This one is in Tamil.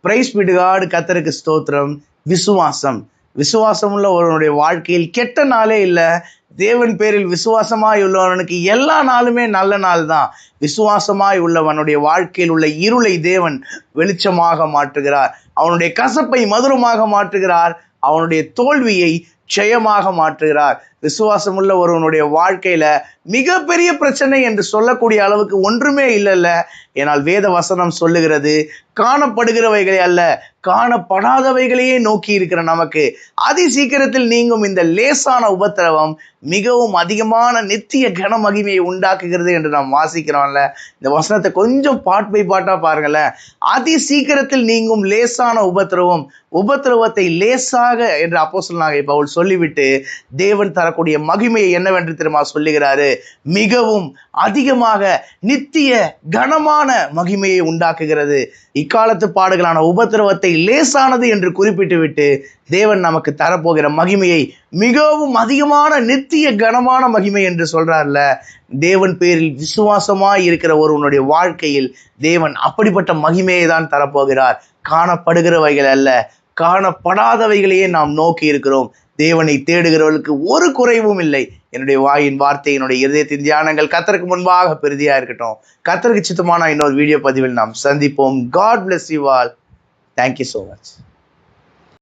பிரைஸ் பிடுகாடு. கர்த்தருக்கு ஸ்தோத்திரம். விசுவாசம் விசுவாசமுள்ள ஒருவனுடைய வாழ்க்கையில் கெட்ட நாளே இல்லை. தேவன் பேரில் விசுவாசமாய் உள்ளவனுக்கு எல்லா நாளுமே நல்ல நாள் தான். விசுவாசமாய் உள்ளவனுடைய வாழ்க்கையில் உள்ள இருளை தேவன் வெளிச்சமாக மாற்றுகிறார். அவனுடைய கசப்பை மதுரமாக மாற்றுகிறார். அவனுடைய தோல்வியை ஜெயமாக மாற்றுகிறார். விசுவாசம் உள்ள ஒருவனுடைய வாழ்க்கையில மிகப்பெரிய பிரச்சனை என்று சொல்லக்கூடிய அளவுக்கு ஒன்றுமே இல்லைல்ல. ஏனால் வேத வசனம் சொல்லுகிறது, காணப்படுகிறவைகளை அல்ல காணப்படாதவைகளையே நோக்கி இருக்கிற நமக்கு அதி சீக்கிரத்தில் நீங்கும் இந்த லேசான உபத்திரவம் மிகவும் அதிகமான நித்திய கன மகிமையை உண்டாக்குகிறது என்று நாம் வாசிக்கிறோம்ல. இந்த வசனத்தை கொஞ்சம் பாட் பை பாட்டா பாருங்களேன். அதி சீக்கிரத்தில் நீங்கும் லேசான உபத்திரவத்தை லேசாக என்று அப்போஸ்தலனாகிய பவுல் சொல்லிவிட்டு தேவன் தரக்கூடிய மகிமையை என்னவென்று தெரியுமா சொல்லுகிறாரு? மிகவும் அதிகமாக நித்திய கனமான மகிமையை உண்டாக்குகிறது. இக்காலத்து பாடுகளான உபத்திரவத்தை லேசானது என்று குறிப்பிட்டு விட்டு தேவன் நமக்கு தரப்போகிற மகிமையை மிகவும் அதிகமான நித்திய கனமான மகிமை என்று சொல்றார்ல. தேவன் பேரில் விசுவாசமாய் இருக்கிற ஒருவனுடைய வாழ்க்கையில் தேவன் அப்படிப்பட்ட மகிமையை தான் தரப்போகிறார். காணப்படுகிறவைகள் அல்ல காணப்படாதவைகளையே நாம் நோக்கி இருக்கிறோம். தேவனை தேடுகிறவர்களுக்கு ஒரு குறைவும் இல்லை. என்னுடைய வாயின் வார்த்தை, என்னுடைய இருதயத்தின் தியானங்கள் கர்த்தருக்கு முன்பாக பெரிதியா இருக்கட்டும். கர்த்தருக்கு சித்தமான இன்னொரு வீடியோ பதிவில் நாம் சந்திப்போம். God bless you all. Thank you so much.